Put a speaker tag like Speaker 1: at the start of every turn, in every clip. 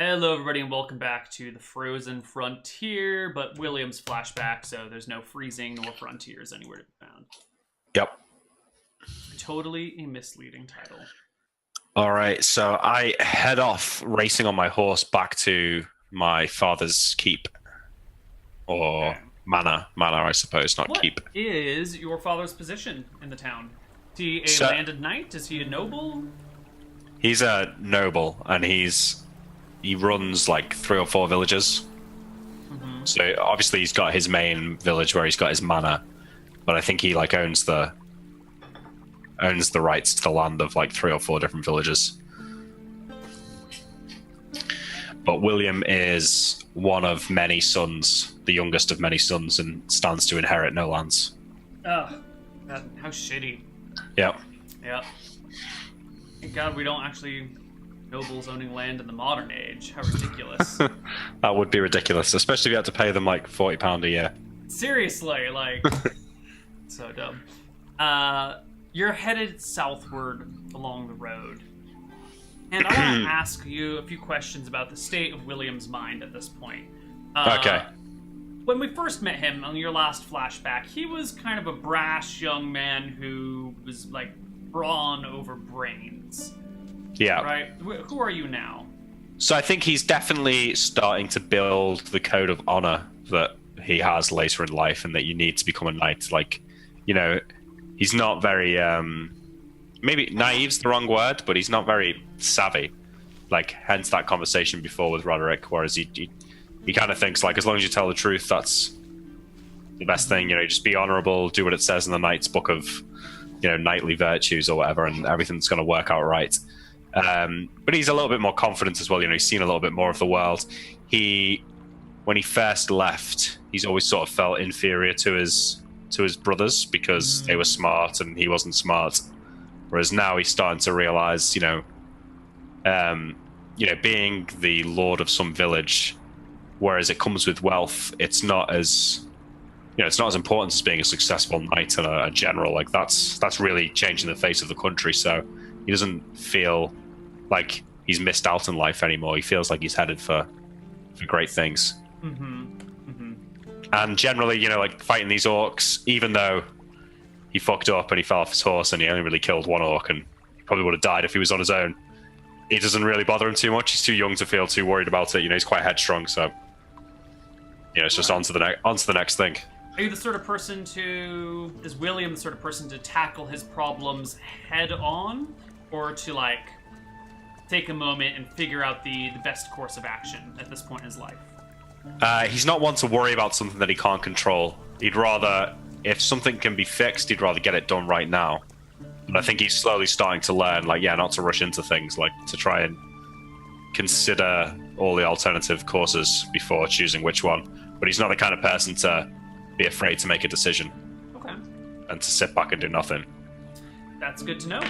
Speaker 1: Hello, everybody, and welcome back to the Frozen Frontier, but William's flashback, so there's no freezing nor frontiers anywhere to be found.
Speaker 2: Yep.
Speaker 1: Totally a misleading title.
Speaker 2: All right, so I head off racing on my horse back to my father's keep. Or manor, I suppose, not keep.
Speaker 1: What is your father's position in the town? Is he a landed knight? Is he a noble?
Speaker 2: He's a noble, and he runs like 3 or 4 villages.
Speaker 1: Mm-hmm.
Speaker 2: So obviously he's got his main village where he's got his manor, but I think he like owns the rights to the land of like 3 or 4 different villages. But William is one of many sons, the youngest of many sons, and stands to inherit no lands.
Speaker 1: Ugh, how shitty.
Speaker 2: Yep.
Speaker 1: Yep. Thank God we don't actually nobles owning land in the modern age. How ridiculous.
Speaker 2: That would be ridiculous, especially if you had to pay them like £40 a year.
Speaker 1: Seriously, like, so dumb. You're headed southward along the road. And I want to ask you a few questions about the state of William's mind at this point.
Speaker 2: Okay.
Speaker 1: When we first met him on your last flashback, he was kind of a brash young man who was like brawn over brains.
Speaker 2: Yeah.
Speaker 1: Right? Who are you now?
Speaker 2: So I think he's definitely starting to build the code of honor that he has later in life, and that you need to become a knight. Like, you know, he's not very, maybe naive's the wrong word, but he's not very savvy. Like, hence that conversation before with Roderick, whereas he kind of thinks, like, as long as you tell the truth, that's the best thing. You know, just be honorable, do what it says in the Knight's Book of, you know, knightly virtues or whatever, and everything's going to work out right. But he's a little bit more confident as well. You know, he's seen a little bit more of the world. When he first left, he's always sort of felt inferior to his brothers because they were smart and he wasn't smart. Whereas now he's starting to realize, being the lord of some village, whereas it comes with wealth, it's not as important as being a successful knight and a general. Like that's really changing the face of the country. So he doesn't feel like he's missed out in life anymore. He feels like he's headed for great things.
Speaker 1: Mm-hmm. Mm-hmm.
Speaker 2: And generally, like fighting these orcs, even though he fucked up and he fell off his horse and he only really killed one orc and he probably would have died if he was on his own, it doesn't really bother him too much. He's too young to feel too worried about it. He's quite headstrong, so it's just on to the next thing.
Speaker 1: Are you the sort of person is William the sort of person to tackle his problems head on, or to like take a moment and figure out the best course of action at this point in his life?
Speaker 2: He's not one to worry about something that he can't control. He'd rather, if something can be fixed, he'd rather get it done right now. But I think he's slowly starting to learn, not to rush into things, like to try and consider all the alternative courses before choosing which one. But he's not the kind of person to be afraid to make a decision.
Speaker 1: Okay. And
Speaker 2: to sit back and do nothing.
Speaker 1: That's good to know.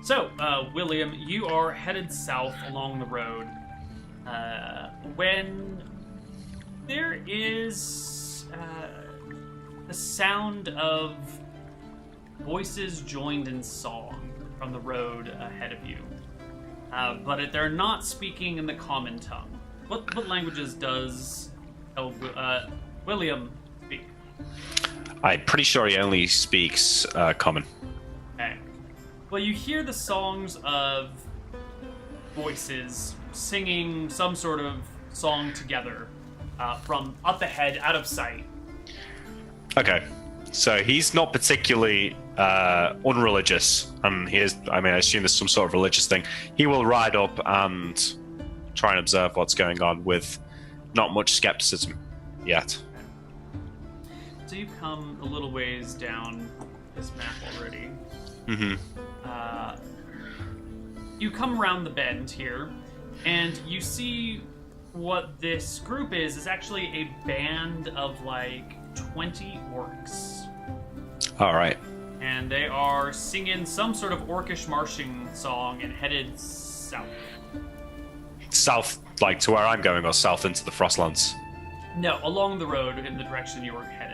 Speaker 1: So, William, you are headed south along the road. When there is the sound of voices joined in song from the road ahead of you. But they're not speaking in the common tongue. What languages does William speak?
Speaker 2: I'm pretty sure he only speaks common.
Speaker 1: Okay. Well, you hear the songs of voices singing some sort of song together from up ahead, out of sight.
Speaker 2: Okay. So he's not particularly unreligious, and I assume there's some sort of religious thing. He will ride up and try and observe what's going on with not much skepticism yet.
Speaker 1: So you've come a little ways down this map already.
Speaker 2: Mm-hmm.
Speaker 1: You come around the bend here, and you see what this group is actually a band of like 20 orcs.
Speaker 2: All right.
Speaker 1: And they are singing some sort of orcish marching song and headed south.
Speaker 2: South, like to where I'm going, or south into the Frostlands?
Speaker 1: No, along the road in the direction you were headed.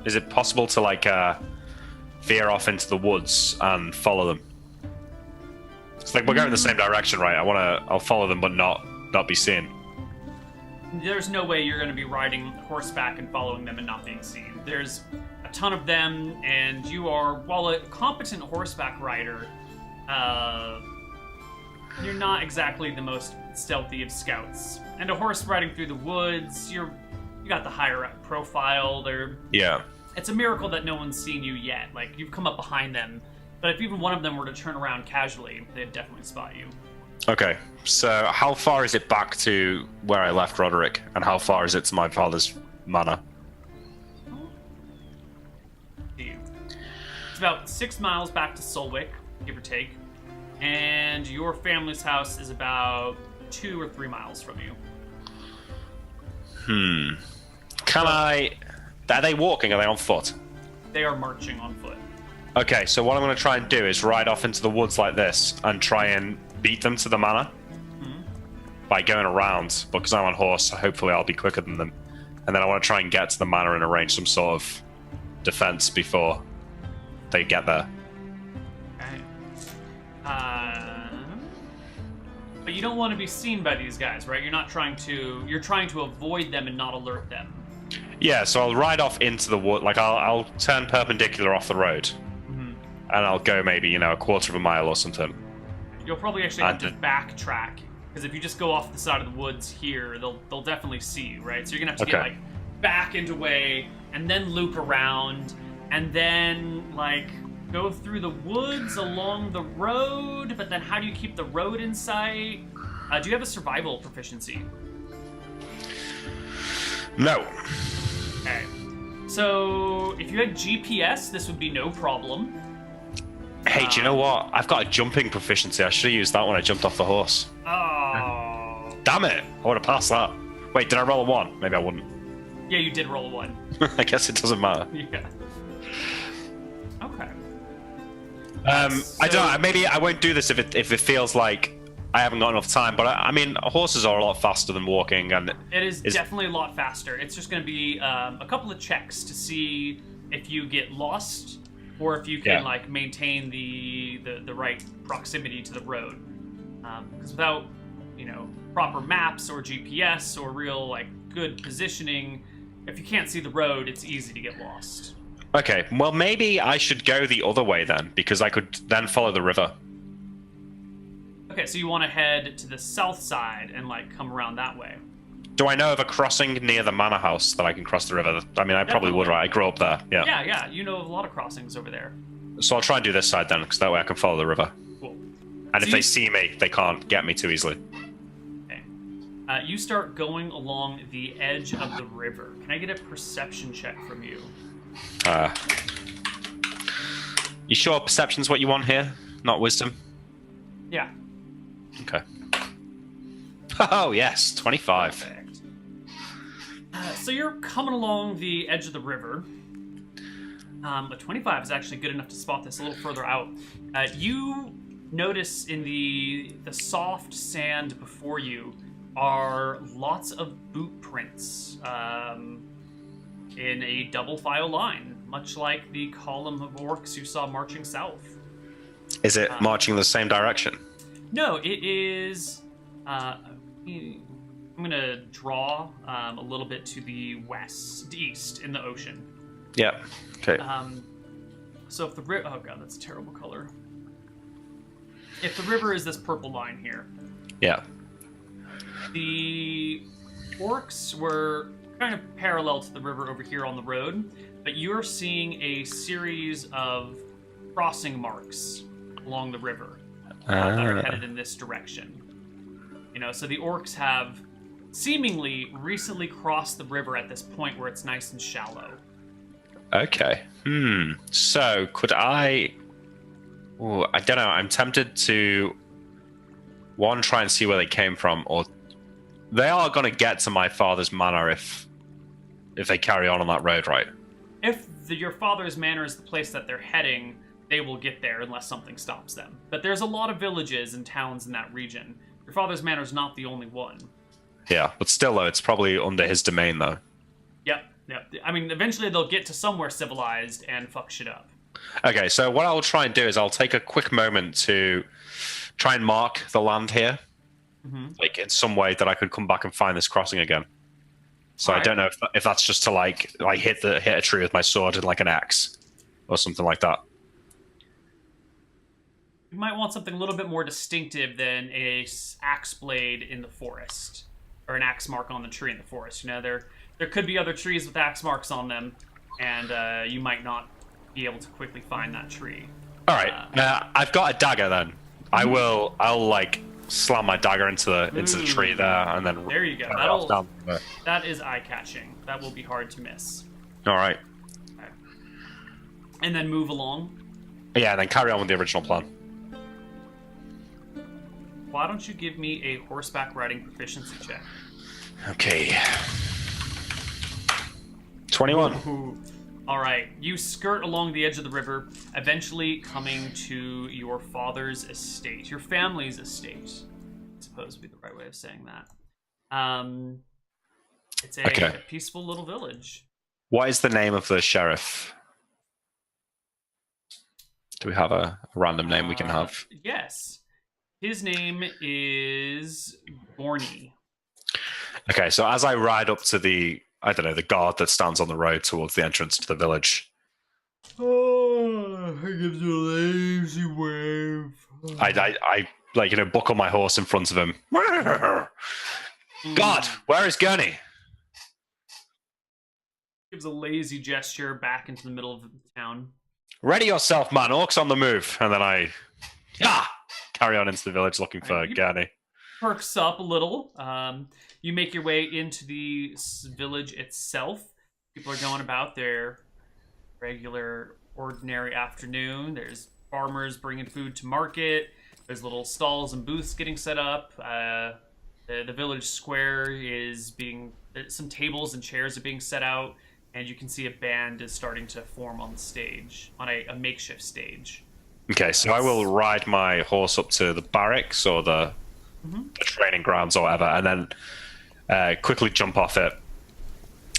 Speaker 2: Is it possible to veer off into the woods and follow them? It's like we're going in the same direction, right? I'll follow them, but not be seen.
Speaker 1: There's no way you're going to be riding horseback and following them and not being seen. There's a ton of them, and you are, while a competent horseback rider, you're not exactly the most stealthy of scouts. And a horse riding through the woods, you got the higher up profile.
Speaker 2: Yeah.
Speaker 1: It's a miracle that no one's seen you yet. Like, you've come up behind them, but if even one of them were to turn around casually, they'd definitely spot you.
Speaker 2: Okay, so how far is it back to where I left Roderick, and how far is it to my father's manor?
Speaker 1: It's about 6 miles back to Solwick, give or take, and your family's house is about 2 or 3 miles from you.
Speaker 2: Are they walking? Are they on foot?
Speaker 1: They are marching on foot.
Speaker 2: Okay, so what I'm going to try and do is ride off into the woods like this and try and beat them to the manor by going around. Because I'm on horse, so hopefully I'll be quicker than them. And then I want to try and get to the manor and arrange some sort of defense before they get there.
Speaker 1: Okay. But you don't want to be seen by these guys, right? You're trying to avoid them and not alert them.
Speaker 2: Yeah, so I'll ride off into the wood. Like, I'll turn perpendicular off the road. And I'll go maybe, a quarter of a mile or something.
Speaker 1: You'll probably actually have to backtrack, because if you just go off the side of the woods here, they'll definitely see you, right? So you're gonna have to get back into way, and then loop around, and then go through the woods along the road. But then how do you keep the road in sight? Do you have a survival proficiency?
Speaker 2: No.
Speaker 1: Okay. So if you had GPS, this would be no problem.
Speaker 2: Hey, do you know what? I've got a jumping proficiency. I should have used that when I jumped off the horse.
Speaker 1: Oh.
Speaker 2: Damn it! I would have passed that. Wait, did I roll a 1? Maybe I wouldn't.
Speaker 1: Yeah, you did roll a 1.
Speaker 2: I guess it doesn't matter.
Speaker 1: Yeah. Okay.
Speaker 2: I don't know. Maybe I won't do this if it feels like I haven't got enough time. But I mean, horses are a lot faster than walking, and
Speaker 1: it is definitely a lot faster. It's just going to be a couple of checks to see if you get lost, or if you can maintain the right proximity to the road. Because without proper maps or GPS or real good positioning, if you can't see the road, it's easy to get lost.
Speaker 2: Okay, well maybe I should go the other way then, because I could then follow the river.
Speaker 1: Okay, so you want to head to the south side and come around that way.
Speaker 2: Do I know of a crossing near the manor house that I can cross the river? I mean, I probably would, right? I grew up there. Yeah.
Speaker 1: Yeah. You know of a lot of crossings over there.
Speaker 2: So I'll try and do this side then, because that way I can follow the river.
Speaker 1: Cool.
Speaker 2: And if they see me, they can't get me too easily.
Speaker 1: Okay. You start going along the edge of the river. Can I get a perception check from you?
Speaker 2: You sure perception's what you want here? Not wisdom?
Speaker 1: Yeah.
Speaker 2: Okay. Oh, yes. 25.
Speaker 1: Perfect. So you're coming along the edge of the river. But 25 is actually good enough to spot this a little further out. You notice in the soft sand before you are lots of boot prints in a double file line, much like the column of orcs you saw marching south.
Speaker 2: Is it marching in the same direction?
Speaker 1: No, it is... I'm going to draw a little bit to the east in the ocean.
Speaker 2: Yeah. Okay.
Speaker 1: So if the river... Oh god, that's a terrible color. If the river is this purple line here...
Speaker 2: Yeah.
Speaker 1: The orcs were kind of parallel to the river over here on the road, but you're seeing a series of crossing marks along the river that are headed in this direction. So the orcs have seemingly recently crossed the river at this point where it's nice and shallow.
Speaker 2: Okay. So could I... Ooh, I don't know. I'm tempted to try and see where they came from, or they are going to get to my father's manor if they carry on that road, right?
Speaker 1: If your father's manor is the place that they're heading, they will get there unless something stops them. But there's a lot of villages and towns in that region. Your father's manor is not the only one.
Speaker 2: Yeah, but still, though, it's probably under his domain, though.
Speaker 1: Yep. I mean, eventually they'll get to somewhere civilized and fuck shit up.
Speaker 2: Okay, so what I'll try and do is I'll take a quick moment to try and mark the land here,
Speaker 1: Mm-hmm.
Speaker 2: like in some way that I could come back and find this crossing again. So I don't know if that's just to like hit a tree with my sword and like an axe or something like that.
Speaker 1: You might want something a little bit more distinctive than a axe blade in the forest, or an axe mark on the tree in the forest. You know, there could be other trees with axe marks on them, and you might not be able to quickly find that tree.
Speaker 2: All right, I've got a dagger then. I'll like slam my dagger into the tree there, and then
Speaker 1: there you go. That is eye-catching. That will be hard to miss.
Speaker 2: All right.
Speaker 1: Okay. And then move along.
Speaker 2: Yeah, and then carry on with the original plan.
Speaker 1: Why don't you give me a horseback riding proficiency check?
Speaker 2: Okay. 21.
Speaker 1: Ooh. All right, you skirt along the edge of the river, eventually coming to your father's estate, your family's estate. I suppose would be the right way of saying that. It's a peaceful little village.
Speaker 2: What is the name of the sheriff? Do we have a random name we can have?
Speaker 1: Yes. His name is Borny.
Speaker 2: Okay, so as I ride up to the guard that stands on the road towards the entrance to the village.
Speaker 1: Oh, he gives you a lazy wave.
Speaker 2: I like, buckle my horse in front of him. God, where is Gurney?
Speaker 1: Gives a lazy gesture back into the middle of the town.
Speaker 2: Ready yourself, man. Orcs on the move. And then I carry on into the village looking for Gurney.
Speaker 1: Perks up a little. You make your way into the village itself. People are going about their regular, ordinary afternoon. There's farmers bringing food to market. There's little stalls and booths getting set up. The village square is some tables and chairs are being set out, and you can see a band is starting to form on the stage, on a makeshift stage.
Speaker 2: Okay, so I will ride my horse up to the barracks or the training grounds or whatever, and then quickly jump off it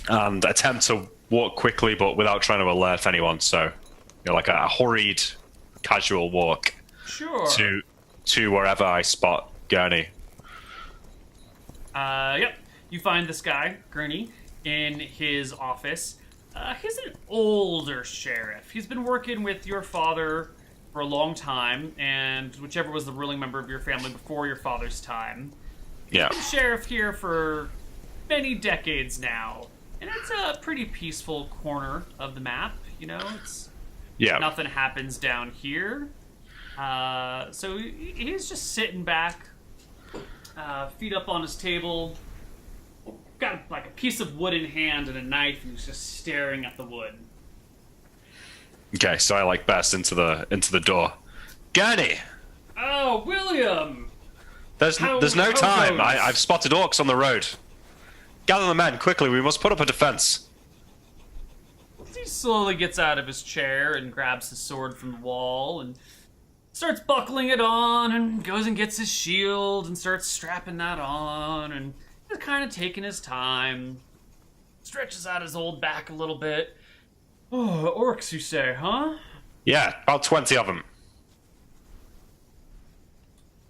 Speaker 2: and attempt to walk quickly but without trying to alert anyone. So, like a hurried, casual walk to wherever I spot Gurney.
Speaker 1: Yep. You find this guy, Gurney, in his office. He's an older sheriff. He's been working with your father for a long time, and whichever was the ruling member of your family before your father's time.
Speaker 2: Yeah.
Speaker 1: He's been sheriff here for many decades now, and it's a pretty peaceful corner of the map. Nothing happens down here. So he's just sitting back, feet up on his table, got like a piece of wood in hand and a knife, and he's just staring at the wood.
Speaker 2: Okay, so I burst into the door. Gurney!
Speaker 1: Oh, William!
Speaker 2: There's no time. I've spotted orcs on the road. Gather the men quickly. We must put up a defense.
Speaker 1: He slowly gets out of his chair and grabs his sword from the wall and starts buckling it on, and goes and gets his shield and starts strapping that on, and just kind of taking his time. Stretches out his old back a little bit. Oh, orcs, you say, huh?
Speaker 2: Yeah, about 20 of them.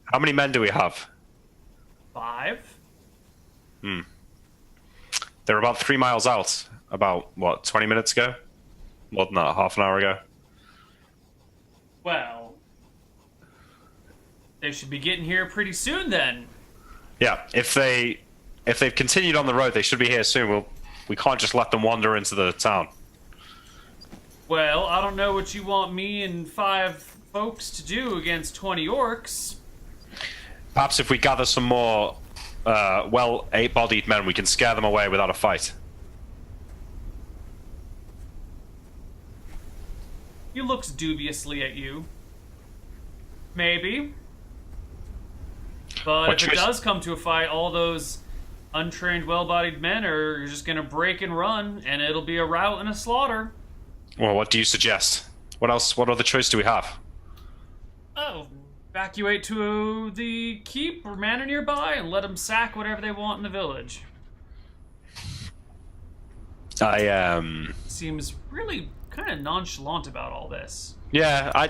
Speaker 2: How many men do we have?
Speaker 1: 5.
Speaker 2: They were about 3 miles out. About, 20 minutes ago? More than that, half an hour ago.
Speaker 1: Well, they should be getting here pretty soon then.
Speaker 2: Yeah, if they've continued on the road, they should be here soon. We can't just let them wander into the town.
Speaker 1: Well, I don't know what you want me and 5 folks to do against 20 orcs.
Speaker 2: Perhaps if we gather some more, able-bodied men, we can scare them away without a fight.
Speaker 1: He looks dubiously at you. Maybe. But if it does come to a fight, all those untrained, well-bodied men are just going to break and run, and it'll be a rout and a slaughter.
Speaker 2: Well, what do you suggest? What else? What other choice do we have?
Speaker 1: Oh, evacuate to the keep or manor nearby and let them sack whatever they want in the village. Seems really kind of nonchalant about all this.
Speaker 2: Yeah, I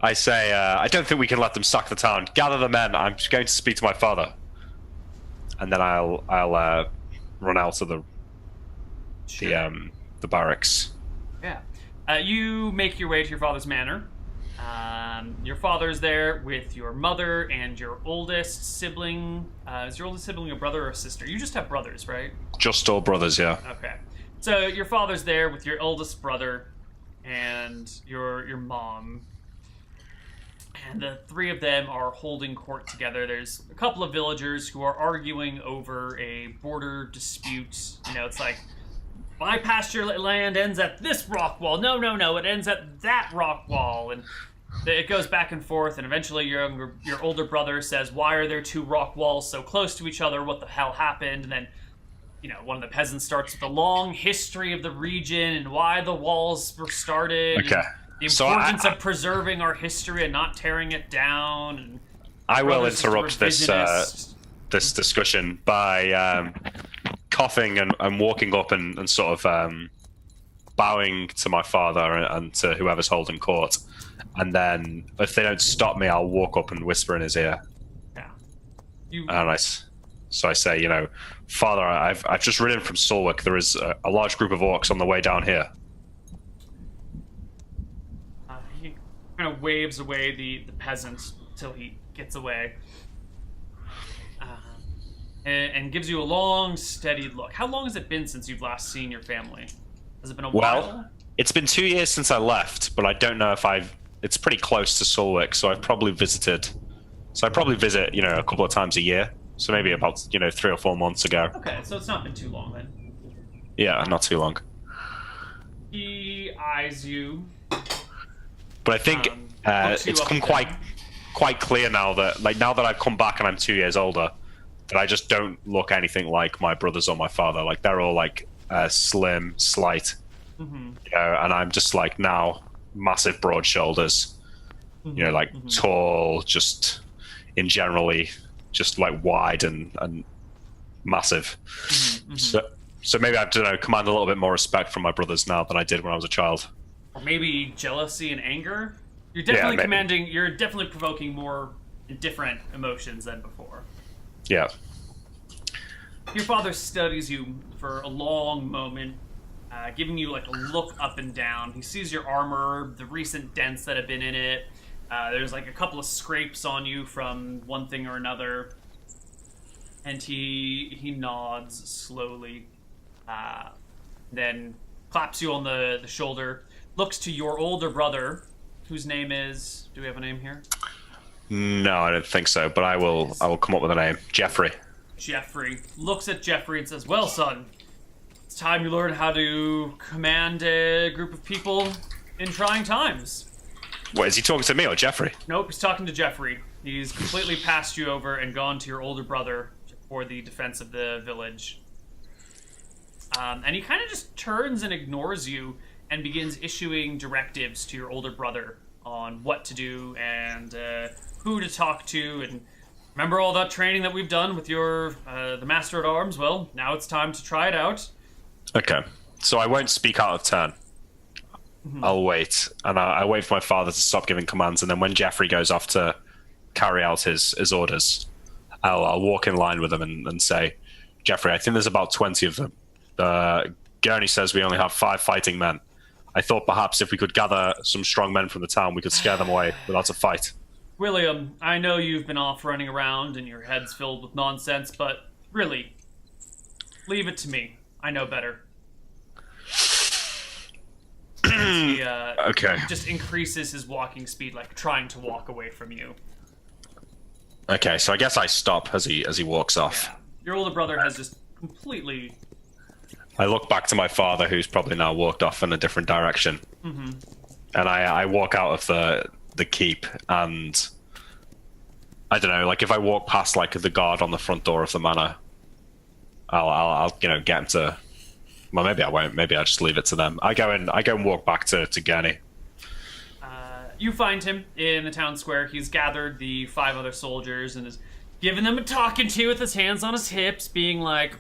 Speaker 2: I say, I don't think we can let them sack the town. Gather the men. I'm just going to speak to my father. And then I'll run out of the barracks.
Speaker 1: Yeah. You make your way to your father's manor. Your father's there with your mother and your oldest sibling. Is your oldest sibling a brother or a sister? You just have brothers, right?
Speaker 2: Just all brothers, yeah.
Speaker 1: Okay. So your father's there with your oldest brother and your mom. And the three of them are holding court together. There's a couple of villagers who are arguing over a border dispute. You know, it's like, my pasture land ends at this rock wall. No, it ends at that rock wall. And it goes back and forth, and eventually your older brother says, why are there two rock walls so close to each other? What the hell happened? And then, you know, one of the peasants starts with a long history of the region and why the walls were started.
Speaker 2: Okay.
Speaker 1: The importance of preserving our history and not tearing it down. And
Speaker 2: I will interrupt this discussion by coughing and walking up and sort of bowing to my father and to whoever's holding court. And then, if they don't stop me, I'll walk up and whisper in his ear.
Speaker 1: Yeah.
Speaker 2: So I say, you know, Father, I've just ridden from Solwick. There is a large group of orcs on the way down here.
Speaker 1: He kind of waves away the peasant till he gets away. And gives you a long, steady look. How long has it been since you've last seen your family? Has it been a while?
Speaker 2: Well, it's been 2 years since I left, but I don't know if it's pretty close to Solwick, so I've probably visited. So I probably visit, you know, a couple of times a year. So maybe about, you know, 3 or 4 months ago.
Speaker 1: Okay, so it's not been too long then.
Speaker 2: Yeah, not too long.
Speaker 1: He eyes you.
Speaker 2: But I think it's come quite clear now that, like, now that I've come back and I'm 2 years older, that I just don't look anything like my brothers or my father. Like, they're all like slim, slight, you know, and I'm just like now massive, broad shoulders, you know, like tall, just in generally, just like wide and massive. So maybe I don't know, command a little bit more respect from my brothers now than I did when I was a child.
Speaker 1: Or maybe jealousy and anger. You're definitely You're definitely provoking more different emotions than before.
Speaker 2: Yeah.
Speaker 1: Your father studies you for a long moment, giving you like a look up and down. He sees your armor, the recent dents that have been in it. There's like a couple of scrapes on you from one thing or another. And he nods slowly, then claps you on the shoulder, looks to your older brother, whose name is... Do we have a name here?
Speaker 2: No, I don't think so, but I will come up with a name. Jeffrey.
Speaker 1: Jeffrey looks at Jeffrey and says, well, son, it's time you learn how to command a group of people in trying times.
Speaker 2: What, is he talking to me or Jeffrey?
Speaker 1: Nope, he's talking to Jeffrey. He's completely passed you over and gone to your older brother for the defense of the village. And he kind of just turns and ignores you and begins issuing directives to your older brother on what to do and who to talk to. And remember all that training that we've done with the Master at Arms? Well, now it's time to try it out. Okay.
Speaker 2: So I won't speak out of turn. I'll wait. And I wait for my father to stop giving commands. And then when Jeffrey goes off to carry out his orders, I'll walk in line with him and say, Jeffrey, I think there's about 20 of them. Gurney says we only have 5 fighting men. I thought perhaps if we could gather some strong men from the town, we could scare them away without a fight.
Speaker 1: William, I know you've been off running around and your head's filled with nonsense, but really, leave it to me. I know better. He just increases his walking speed, like trying to walk away from you.
Speaker 2: Okay, so I guess I stop as he walks off.
Speaker 1: Yeah. Your older brother has just completely...
Speaker 2: I look back to my father, who's probably now walked off in a different direction. And I walk out of the keep, and I don't know, like if I walk past like the guard on the front door of the manor, I'll get him to... Well, maybe I won't. Maybe I'll just leave it to them. I go and walk back to Gurney.
Speaker 1: You find him in the town square. He's gathered the 5 other soldiers and is giving them a talking to with his hands on his hips, being like,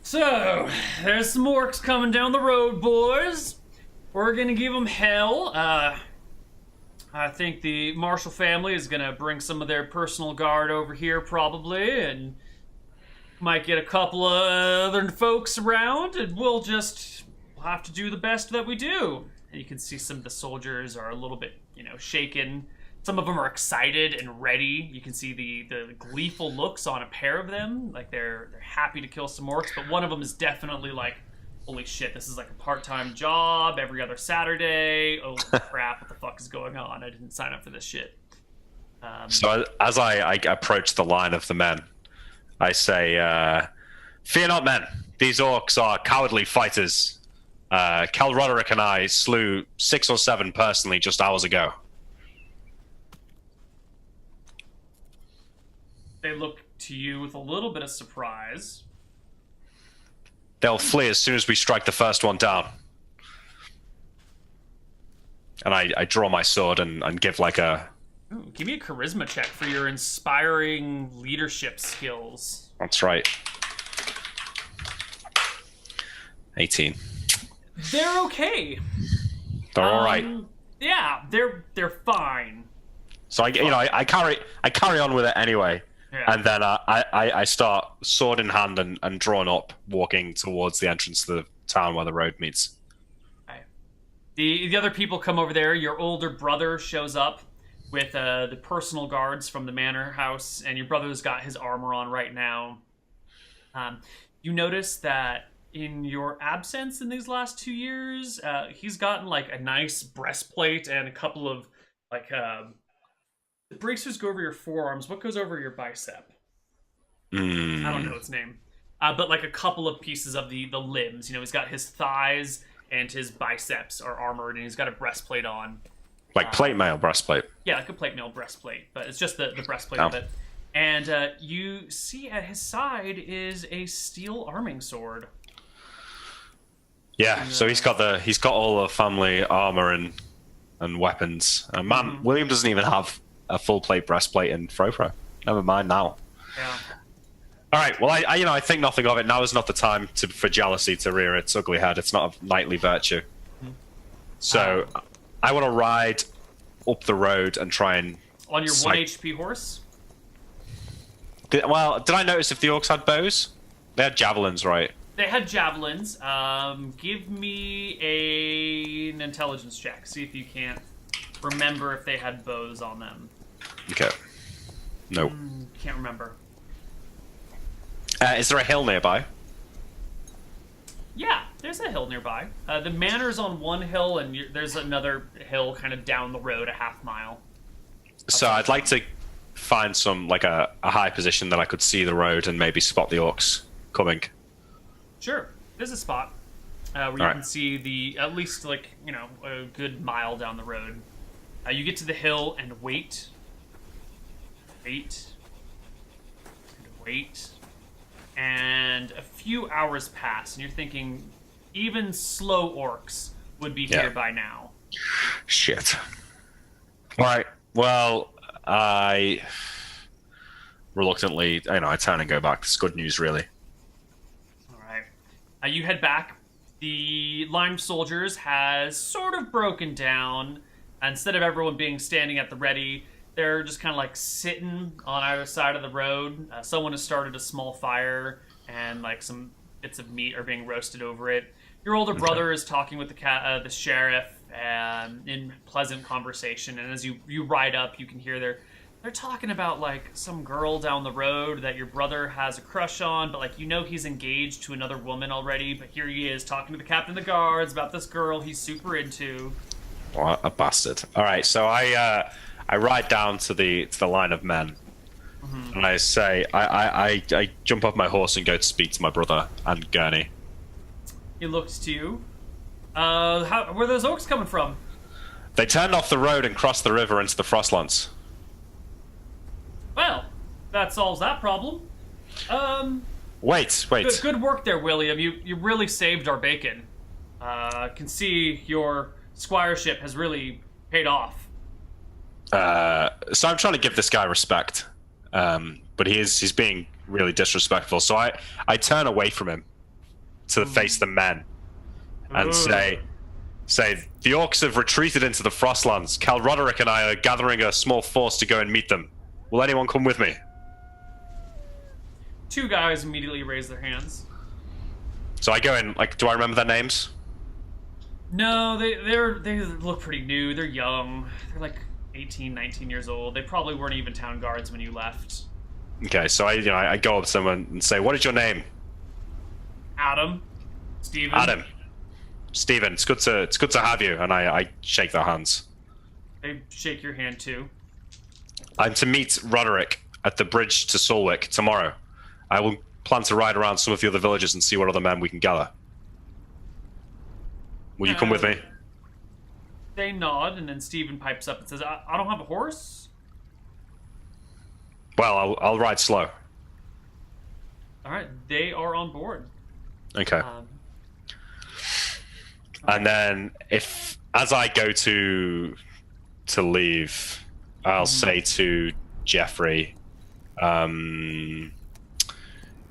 Speaker 1: so, there's some orcs coming down the road, boys. We're gonna give them hell. I think the Marshall family is gonna bring some of their personal guard over here, probably, and might get a couple of other folks around, and we'll have to do the best that we do. And you can see some of the soldiers are a little bit, shaken. Some of them are excited and ready. You can see the gleeful looks on a pair of them, like they're happy to kill some orcs. But one of them is definitely like, holy shit, this is like a part-time job every other Saturday. Oh crap, what the fuck is going on? I didn't sign up for this shit.
Speaker 2: So as I approach the line of the men, I say, fear not, men. These orcs are cowardly fighters. Kel Roderick and I slew 6 or 7 personally just hours ago.
Speaker 1: They look to you with a little bit of surprise.
Speaker 2: They'll flee as soon as we strike the first one down. And I draw my sword and give like a...
Speaker 1: Ooh, give me a charisma check for your inspiring leadership skills.
Speaker 2: That's right. 18.
Speaker 1: They're okay.
Speaker 2: They're all right.
Speaker 1: Yeah, they're fine.
Speaker 2: So I carry on with it anyway. Yeah. And then I start sword in hand and drawn up, walking towards the entrance to the town where the road meets.
Speaker 1: Okay. The other people come over there. Your older brother shows up with the personal guards from the manor house, and your brother's got his armor on right now. You notice that in your absence in these last 2 years, he's gotten like a nice breastplate and a couple of like... the bracers go over your forearms. What goes over your bicep? I don't know its name. But like a couple of pieces of the limbs. He's got his thighs and his biceps are armored, and he's got a breastplate on.
Speaker 2: Like plate mail breastplate.
Speaker 1: Yeah, like a plate mail breastplate. But it's just the breastplate of it. And you see at his side is a steel arming sword.
Speaker 2: Yeah, so he's got all the family armor and weapons. And man, William doesn't even have a full plate breastplate in Frofro. Never mind now.
Speaker 1: Yeah.
Speaker 2: All right. Well, I think nothing of it. Now is not the time for jealousy to rear its ugly head. It's not a knightly virtue. So, I want to ride up the road and try and
Speaker 1: on your 1 HP horse.
Speaker 2: Did I notice if the orcs had bows? They had javelins, right?
Speaker 1: They had javelins. Give me an intelligence check. See if you can't remember if they had bows on them.
Speaker 2: Okay. Nope.
Speaker 1: Can't remember.
Speaker 2: Is there a hill nearby?
Speaker 1: Yeah, there's a hill nearby. The manor's on one hill, and there's another hill kind of down the road, a half mile.
Speaker 2: So I'd like to find some, like a high position that I could see the road and maybe spot the orcs coming.
Speaker 1: Sure. There's a spot where you can see at least a good mile down the road. You get to the hill and wait. And a few hours pass, and you're thinking even slow orcs would be here by now.
Speaker 2: Shit. All right. Well, I reluctantly, I turn and go back. It's good news, really.
Speaker 1: All right. You head back. The line of soldiers has sort of broken down. Instead of everyone being standing at the ready, they're just kind of like sitting on either side of the road. Someone has started a small fire, and like some bits of meat are being roasted over it. Your older brother is talking with the sheriff in pleasant conversation, and as you ride up, you can hear they're talking about like some girl down the road that your brother has a crush on, but like he's engaged to another woman already. But here he is talking to the captain of the guards about this girl he's super into.
Speaker 2: What a bastard! All right, so I ride down to the line of men, and I say I jump off my horse and go to speak to my brother and Gurney.
Speaker 1: He looks to you. Where are those orcs coming from?
Speaker 2: They turned off the road and crossed the river into the Frostlands.
Speaker 1: Well, that solves that problem.
Speaker 2: Wait.
Speaker 1: Good work there, William. You really saved our bacon. Can see your squireship has really paid off.
Speaker 2: So I'm trying to give this guy respect, but he's being really disrespectful. So I turn away from him to face the men and say, Say, the orcs have retreated into the Frostlands. Cal Roderick and I are gathering a small force to go and meet them. Will anyone come with me?
Speaker 1: 2 guys immediately raise their hands.
Speaker 2: So I go in, like, do I remember their names?
Speaker 1: No, they look pretty new. They're young. They're like 18, 19 years old. They probably weren't even town guards when you left.
Speaker 2: Okay, so I go up to someone and say, what is your name?
Speaker 1: Adam. Steven.
Speaker 2: Adam. Steven, it's good to have you, and I shake their hands.
Speaker 1: They shake your hand too.
Speaker 2: I'm to meet Roderick at the bridge to Solwick tomorrow. I will plan to ride around some of the other villages and see what other men we can gather. Will you come with me?
Speaker 1: They nod, and then Steven pipes up and says, I don't have a horse.
Speaker 2: Well, I'll ride slow.
Speaker 1: All right, they are on board.
Speaker 2: Okay. And then, as I go to leave, I'll say to Jeffrey,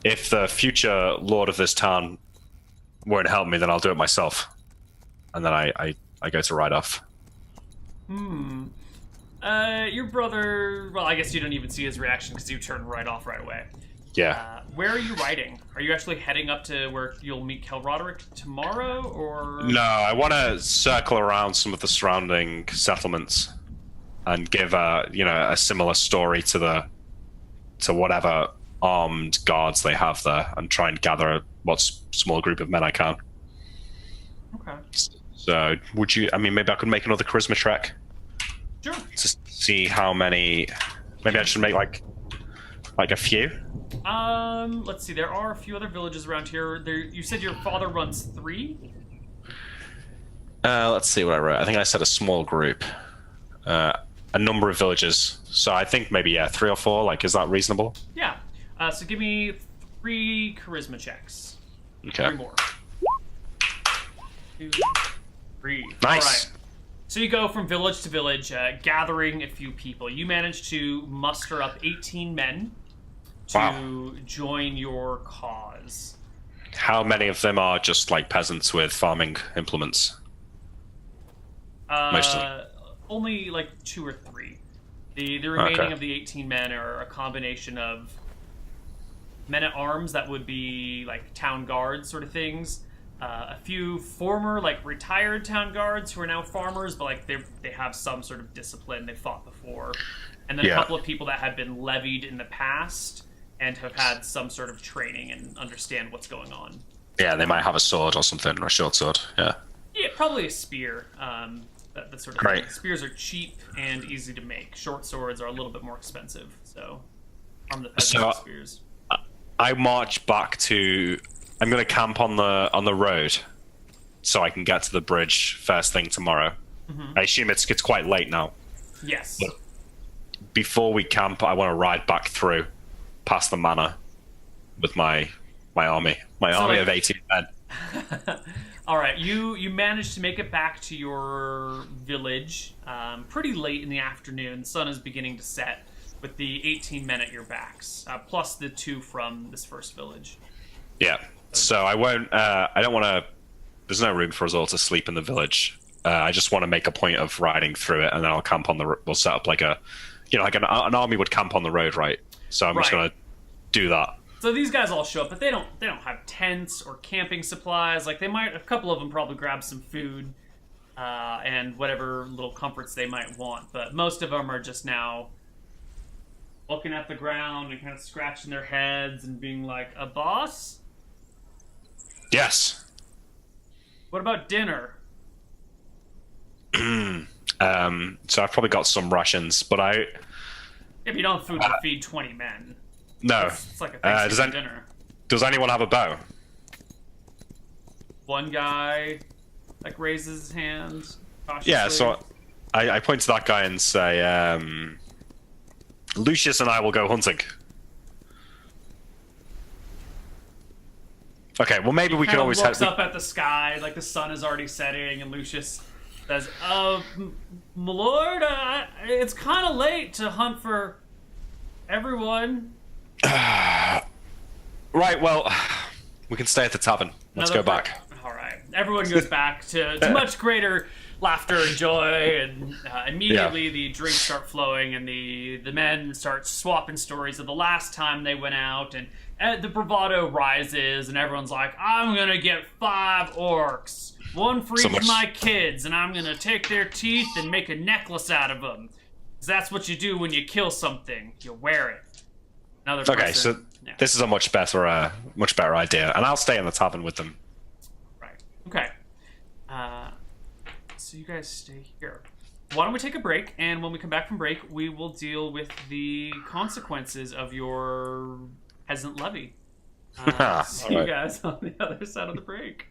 Speaker 2: if the future lord of this town won't help me, then I'll do it myself. And then I go to ride off.
Speaker 1: Your brother... Well, I guess you don't even see his reaction because you turn right off right away.
Speaker 2: Yeah.
Speaker 1: Where are you riding? Are you actually heading up to where you'll meet Cal Roderick tomorrow, or...?
Speaker 2: No, I want to circle around some of the surrounding settlements and give a similar story to whatever armed guards they have there, and try and gather what small group of men I can.
Speaker 1: Okay.
Speaker 2: So, maybe I could make another charisma check?
Speaker 1: Sure.
Speaker 2: To see how many... Maybe I should make, like a few?
Speaker 1: Let's see. There are a few other villages around here. You said your father runs 3?
Speaker 2: Let's see what I wrote. I think I said a small group. A number of villages. So I think maybe, 3 or 4. Like, is that reasonable?
Speaker 1: Yeah. So give me 3 charisma checks.
Speaker 2: Okay.
Speaker 1: 3 more. 2, 3.
Speaker 2: Nice.
Speaker 1: All right. So you go from village to village, gathering a few people. You manage to muster up 18 men to join your cause.
Speaker 2: How many of them are just like peasants with farming implements? Mostly.
Speaker 1: Only like 2 or 3. The remaining of the 18 men are a combination of men at arms that would be like town guards sort of things. A few former, like, retired town guards who are now farmers, but, like, they have some sort of discipline. They fought before. And then a couple of people that have been levied in the past and have had some sort of training and understand what's going on.
Speaker 2: Yeah, they might have a sword or something, or a short sword, yeah.
Speaker 1: Yeah, probably a spear, that sort of thing. Spears are cheap and easy to make. Short swords are a little bit more expensive, so arm the peasants with spears.
Speaker 2: I march back to... I'm going to camp on the road so I can get to the bridge first thing tomorrow. I assume it's quite late now.
Speaker 1: Yes.
Speaker 2: But before we camp, I want to ride back through past the manor with my army. My army of 18 men.
Speaker 1: All right, you managed to make it back to your village pretty late in the afternoon. The sun is beginning to set with the 18 men at your backs, plus the 2 from this first village.
Speaker 2: Yeah. So I won't. I don't want to. There's no room for us all to sleep in the village. I just want to make a point of riding through it, and then I'll camp on the. We'll set up like a, like an army would camp on the road, right? So I'm just gonna do that.
Speaker 1: So these guys all show up, but they don't have tents or camping supplies. Like a couple of them probably grab some food, and whatever little comforts they might want. But most of them are just now looking at the ground and kind of scratching their heads and being like, "A boss."
Speaker 2: Yes.
Speaker 1: What about dinner?
Speaker 2: So I've probably got some rations, but
Speaker 1: If you don't have food to feed 20 men.
Speaker 2: No.
Speaker 1: It's like a Thanksgiving dinner.
Speaker 2: Does anyone have a bow?
Speaker 1: One guy, like, raises his hand cautiously.
Speaker 2: Yeah, so I point to that guy and say, Lucius and I will go hunting. Okay, well maybe we can always
Speaker 1: looks up at the sky, like the sun is already setting, and Lucius says, my lord, it's kind of late to hunt for everyone.
Speaker 2: Right, well, we can stay at the tavern. Let's go back.
Speaker 1: All right. everyone goes back to much greater laughter and joy, and immediately the drinks start flowing, and the men start swapping stories of the last time they went out, and the bravado rises, and everyone's like, I'm gonna get 5 orcs, one for each of my kids, and I'm gonna take their teeth and make a necklace out of them. Because that's what you do when you kill something. You wear it. Another person,
Speaker 2: so this is a much better idea, and I'll stay in the tavern with them.
Speaker 1: Right. Okay. So you guys stay here. Why don't we take a break, and when we come back from break, we will deal with the consequences of your peasant levy. See you guys on the other side of the break.